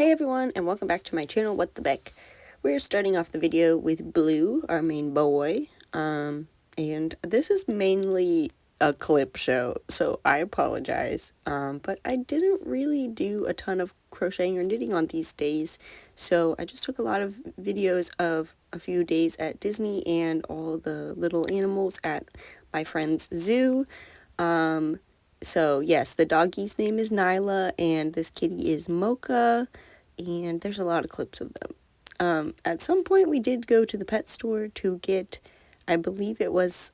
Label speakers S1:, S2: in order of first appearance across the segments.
S1: Hey everyone, and welcome back to my channel, What the Beck. We're starting off the video with Blue, our main boy, and this is mainly a clip show, so I apologize, but I didn't really do a ton of crocheting or knitting on these days, so I just took a lot of videos of a few days at Disney and all the little animals at my friend's zoo. So yes, the doggy's name is Nyla, and this kitty is Mocha, and there's a lot of clips of them. At some point we did go to the pet store to get, I believe it was,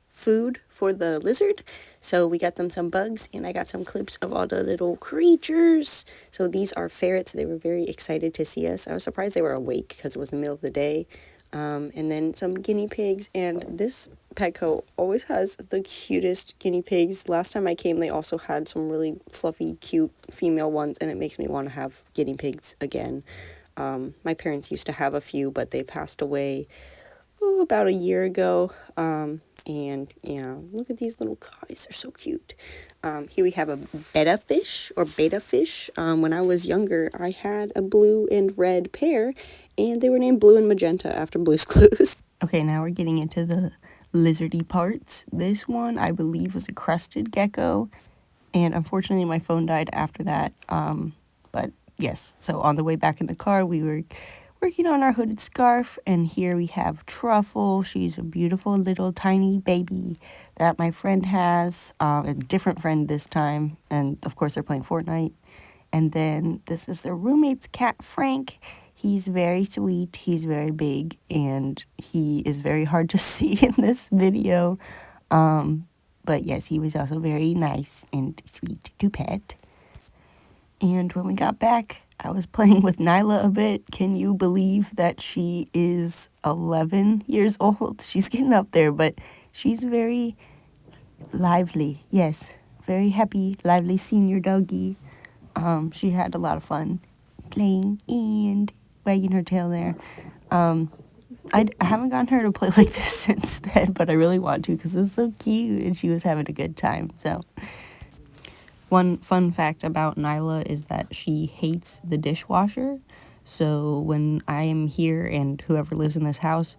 S1: food for the lizard, so we got them some bugs, and I got some clips of all the little creatures. So these are ferrets. They were very excited to see us. I was surprised they were awake because it was the middle of the day. And then some guinea pigs, and this Petco always has the cutest guinea pigs. Last time I came, they also had some really fluffy, cute female ones, and it makes me want to have guinea pigs again. My parents used to have a few, but they passed away about a year ago. And yeah, look at these little guys, they're so cute. Here we have a betta fish. When I was younger, I had a blue and red pair, and they were named Blue and Magenta after Blue's Clues. Okay, now we're getting into the lizardy parts. This one, I believe, was a crested gecko, and unfortunately my phone died after that. But yes, so on the way back in the car, we were working on our hooded scarf, and here we have Truffle. She's a beautiful little tiny baby that my friend has, a different friend this time, and of course they're playing Fortnite. And then this is their roommate's cat, Frank. He's very sweet, he's very big, and he is very hard to see in this video. But yes, he was also very nice and sweet to pet. And when we got back, I was playing with Nyla a bit. Can you believe that she is 11 years old? She's getting up there, but she's very lively. Yes, very happy, lively senior doggy. She had a lot of fun playing and wagging her tail there. I haven't gotten her to play like this since then, but I really want to because it's so cute, and she was having a good time, so... One fun fact about Nyla is that she hates the dishwasher. So when I am here and whoever lives in this house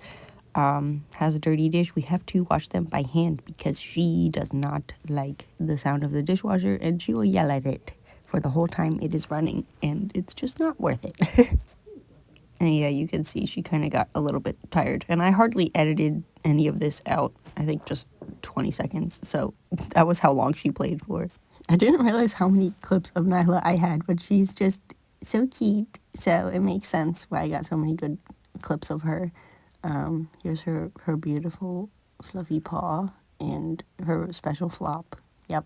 S1: has a dirty dish, we have to wash them by hand because she does not like the sound of the dishwasher, and she will yell at it for the whole time it is running, and it's just not worth it. And yeah, you can see she kind of got a little bit tired, and I hardly edited any of this out. I think just 20 seconds, so that was how long she played for. I didn't realize how many clips of Nyla I had, but she's just so cute, so it makes sense why I got so many good clips of her. Here's her beautiful fluffy paw and her special flop. Yep.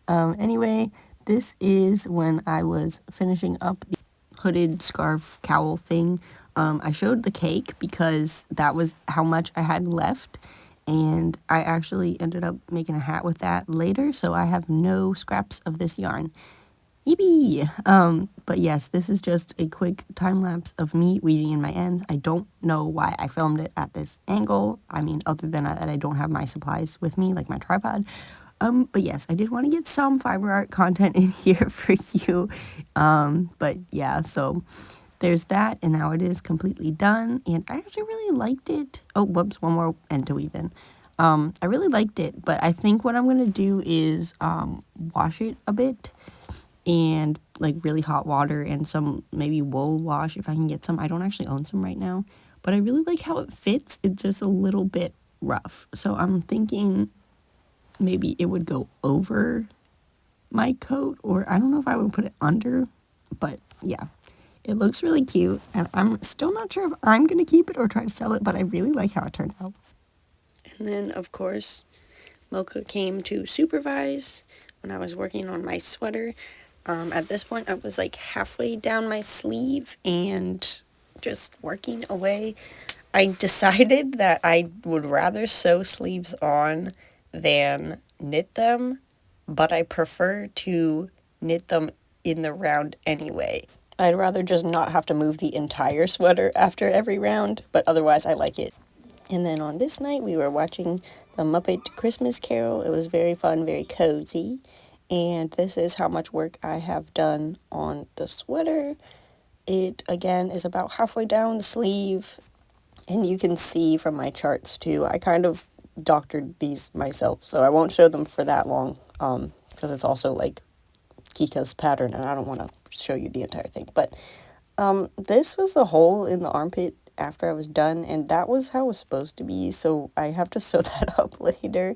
S1: Anyway, this is when I was finishing up the hooded scarf cowl thing. I showed the cake because that was how much I had left. And I actually ended up making a hat with that later, so I have no scraps of this yarn. Yippee! But yes, this is just a quick time-lapse of me weaving in my ends. I don't know why I filmed it at this angle. I mean, other than that, I don't have my supplies with me, like my tripod. But yes, I did want to get some fiber art content in here for you. But yeah, so... there's that, and now it is completely done, and I actually really liked it. Oh, whoops, one more end to weave in. I really liked it, but I think what I'm going to do is wash it a bit, and like really hot water and some maybe wool wash if I can get some. I don't actually own some right now, but I really like how it fits. It's just a little bit rough, so I'm thinking maybe it would go over my coat, or I don't know if I would put it under, but yeah. It looks really cute, and I'm still not sure if I'm going to keep it or try to sell it, but I really like how it turned out. And then, of course, Mocha came to supervise when I was working on my sweater. At this point, I was like halfway down my sleeve and just working away. I decided that I would rather sew sleeves on than knit them, but I prefer to knit them in the round anyway. I'd rather just not have to move the entire sweater after every round, but otherwise I like it. And then on this night, we were watching the Muppet Christmas Carol. It was very fun, very cozy. And this is how much work I have done on the sweater. It, again, is about halfway down the sleeve. And you can see from my charts, too, I kind of doctored these myself. So I won't show them for that long, because it's also, like, Kika's pattern, and I don't want to show you the entire thing. But this was the hole in the armpit after I was done, and that was how it was supposed to be, so I have to sew that up later.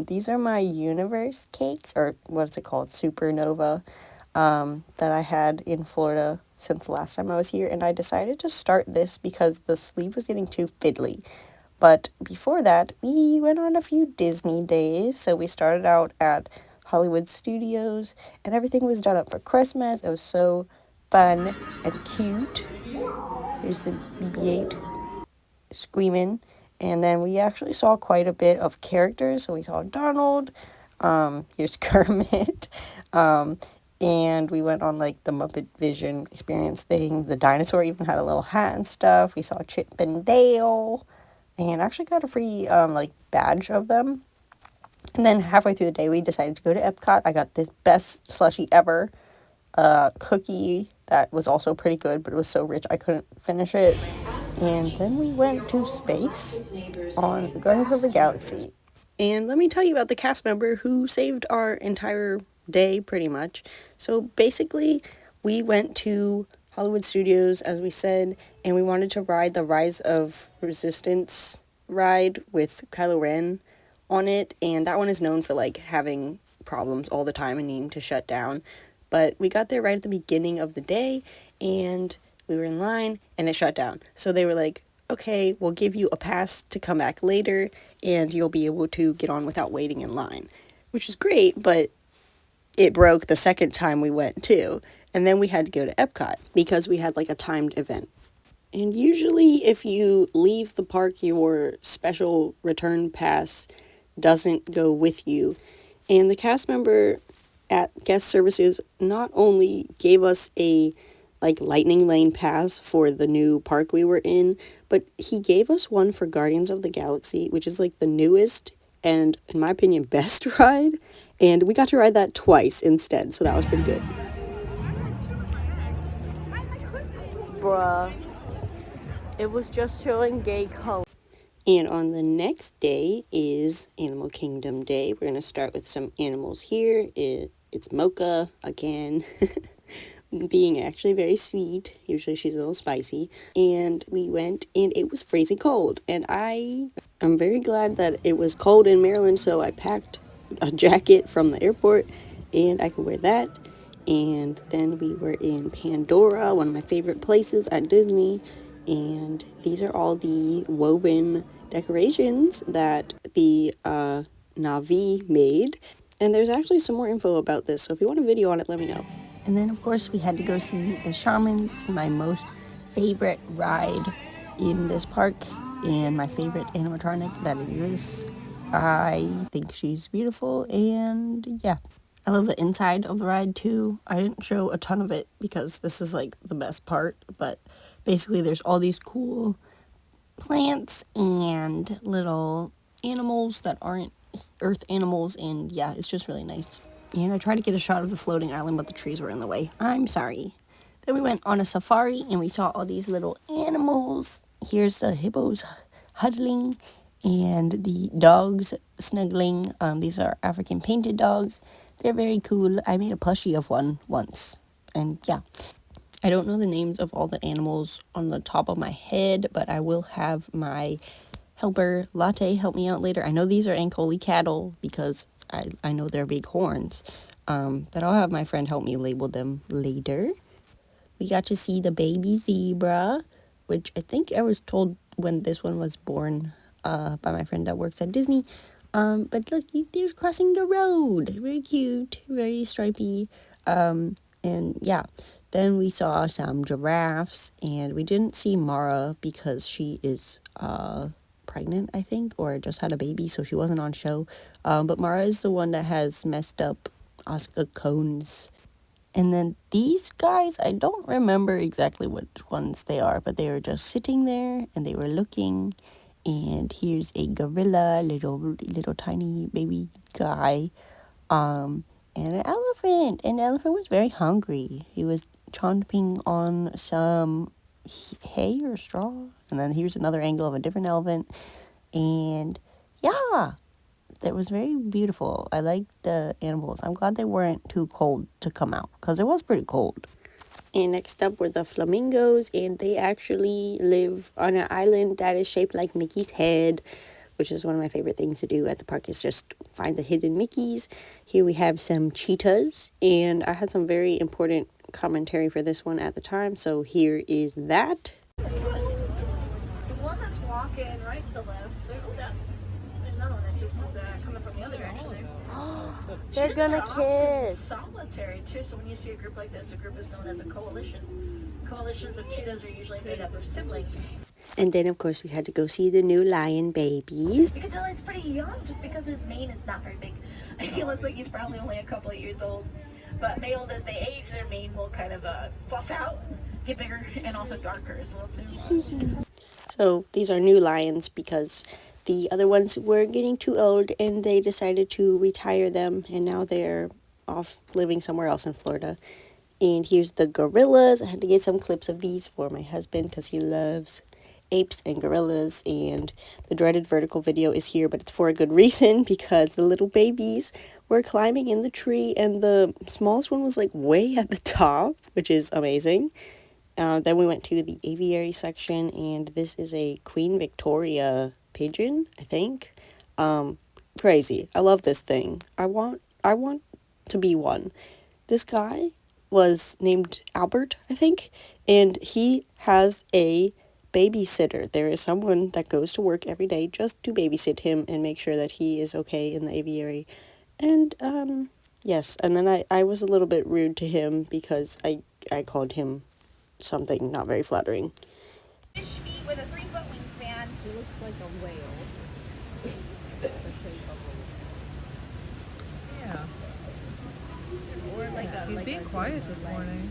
S1: These are my universe cakes, or what's it called, supernova, that I had in Florida since the last time I was here, and I decided to start this because the sleeve was getting too fiddly. But before that, we went on a few Disney days, so we started out at Hollywood Studios, and everything was done up for Christmas. It was so fun and cute. Here's the BB-8 screaming. And then we actually saw quite a bit of characters. So we saw Donald. Here's Kermit. And we went on like the Muppet Vision experience thing. The dinosaur even had a little hat and stuff. We saw Chip and Dale. And actually got a free like badge of them. And then halfway through the day, we decided to go to Epcot. I got this best slushie ever. Cookie that was also pretty good, but it was so rich I couldn't finish it. And then we went to space on Guardians of the Galaxy. And let me tell you about the cast member who saved our entire day, pretty much. So basically, we went to Hollywood Studios, as we said, and we wanted to ride the Rise of Resistance ride with Kylo Ren on it. And that one is known for, like, having problems all the time and needing to shut down. But we got there right at the beginning of the day, and we were in line, and it shut down. So they were like, okay, we'll give you a pass to come back later, and you'll be able to get on without waiting in line. Which is great, but it broke the second time we went, too. And then we had to go to Epcot, because we had, like, a timed event. And usually, if you leave the park, your special return pass doesn't go with you. And the cast member at guest services not only gave us a like lightning lane pass for the new park we were in, but he gave us one for Guardians of the Galaxy, which is like the newest and, in my opinion, best ride. And we got to ride that twice instead, so that was pretty good. Bruh. It was just showing gay color. And on the next day is Animal Kingdom Day. We're going to start with some animals here. It's Mocha, again, being actually very sweet. Usually she's a little spicy. And we went, and it was freezing cold. And I'm very glad that it was cold in Maryland, so I packed a jacket from the airport, and I could wear that. And then we were in Pandora, one of my favorite places at Disney. And these are all the woven decorations that the Na'vi made. And there's actually some more info about this, so if you want a video on it, let me know. And then, of course, we had to go see the Shaman. This is my most favorite ride in this park, and my favorite animatronic that exists. I think she's beautiful, and yeah. I love the inside of the ride, too. I didn't show a ton of it because this is, like, the best part, but basically there's all these cool plants and little animals that aren't earth animals, and yeah, it's just really nice. And I tried to get a shot of the floating island, but the trees were in the way. I'm sorry. Then we went on a safari, and we saw all these little animals. Here's the hippos huddling, and the dogs snuggling. These are African painted dogs. They're very cool. I made a plushie of one once, and yeah. I don't know the names of all the animals on the top of my head, but I will have my helper Latte help me out later. I know these are Ankoli cattle because I know they're big horns, but I'll have my friend help me label them later. We got to see the baby zebra, which I think I was told when this one was born by my friend that works at Disney. But look, they're crossing the road. Very cute, very stripy. And yeah, then we saw some giraffes, and we didn't see Mara because she is pregnant, I think, or just had a baby, so she wasn't on show. But Mara is the one that has messed up Oscar cones. And then these guys, I don't remember exactly which ones they are, but they were just sitting there, and they were looking. And here's a gorilla, little tiny baby guy. and an elephant. And the elephant was very hungry. He was chomping on some hay or straw. And then here's another angle of a different elephant. And yeah, that was very beautiful. I liked the animals. I'm glad they weren't too cold to come out because it was pretty cold. And next up were the flamingos, and they actually live on an island that is shaped like Mickey's head, which is one of my favorite things to do at the park, is just find the hidden Mickeys. Here we have some cheetahs, and I had some very important commentary for this one at the time, so here is that.
S2: The one that's walking right to the left, there's another one that just is coming from the other direction.
S1: They're gonna kiss.
S2: Solitary too, so when you see a group like this, a group is known as a coalition. Coalitions of cheetahs are usually made up of siblings.
S1: And then, of course, we had to go see the new lion babies.
S2: You can tell he's pretty young just because his mane is not very big. He looks like he's probably only a couple of years old. But males, as they age, their mane will kind of fluff out, get bigger, and also darker as well too.
S1: So these are new lions because the other ones were getting too old and they decided to retire them, and now they're off living somewhere else in Florida. And here's the gorillas. I had to get some clips of these for my husband because he loves apes and gorillas, and the dreaded vertical video is here, but it's for a good reason because the little babies were climbing in the tree and the smallest one was like way at the top, which is amazing. Then we went to the aviary section, and this is a Queen Victoria pigeon, I think. Crazy. I love this thing. I want to be one. This guy was named Albert, I think, and he has a babysitter. There is someone that goes to work every day just to babysit him and make sure that he is okay in the aviary. And yes, and then I was a little bit rude to him because I called him something not very flattering.
S3: Fish meat with a 3-foot wingspan.
S1: He looks like a whale.
S3: Yeah. Or like a. He's being quiet this morning.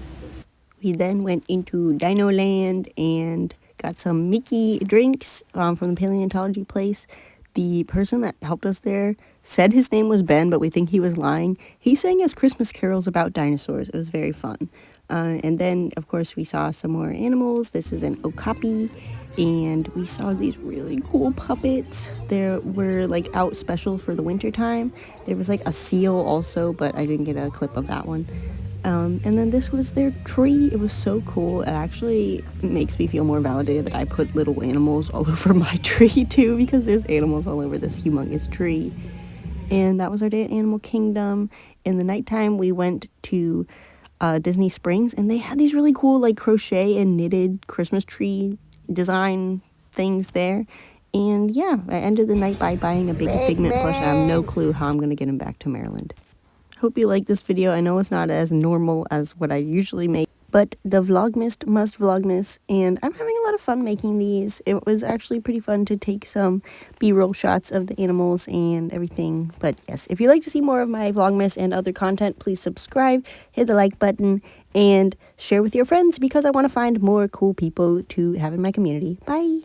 S1: We then went into Dino Land and got some Mickey drinks from the paleontology place. The person that helped us there said his name was Ben, but we think he was lying. He sang us Christmas carols about dinosaurs. It was very fun. And then, of course, we saw some more animals. This is an okapi, and we saw these really cool puppets. They were, like, out special for the winter time. There was, like, a seal also, but I didn't get a clip of that one. And then this was their tree. It was so cool. It actually makes me feel more validated that I put little animals all over my tree, too, because there's animals all over this humongous tree. And that was our day at Animal Kingdom. In the nighttime, we went to Disney Springs, and they had these really cool like crochet and knitted Christmas tree design things there. And yeah, I ended the night by buying a big Figment plush. I have no clue how I'm going to get him back to Maryland. Hope you like this video. I know it's not as normal as what I usually make, but the Vlogmas must Vlogmas, and I'm having a lot of fun making these. It was actually pretty fun to take some B-roll shots of the animals and everything. But yes, if you'd like to see more of my Vlogmas and other content, please subscribe, hit the like button, and share with your friends because I want to find more cool people to have in my community. Bye!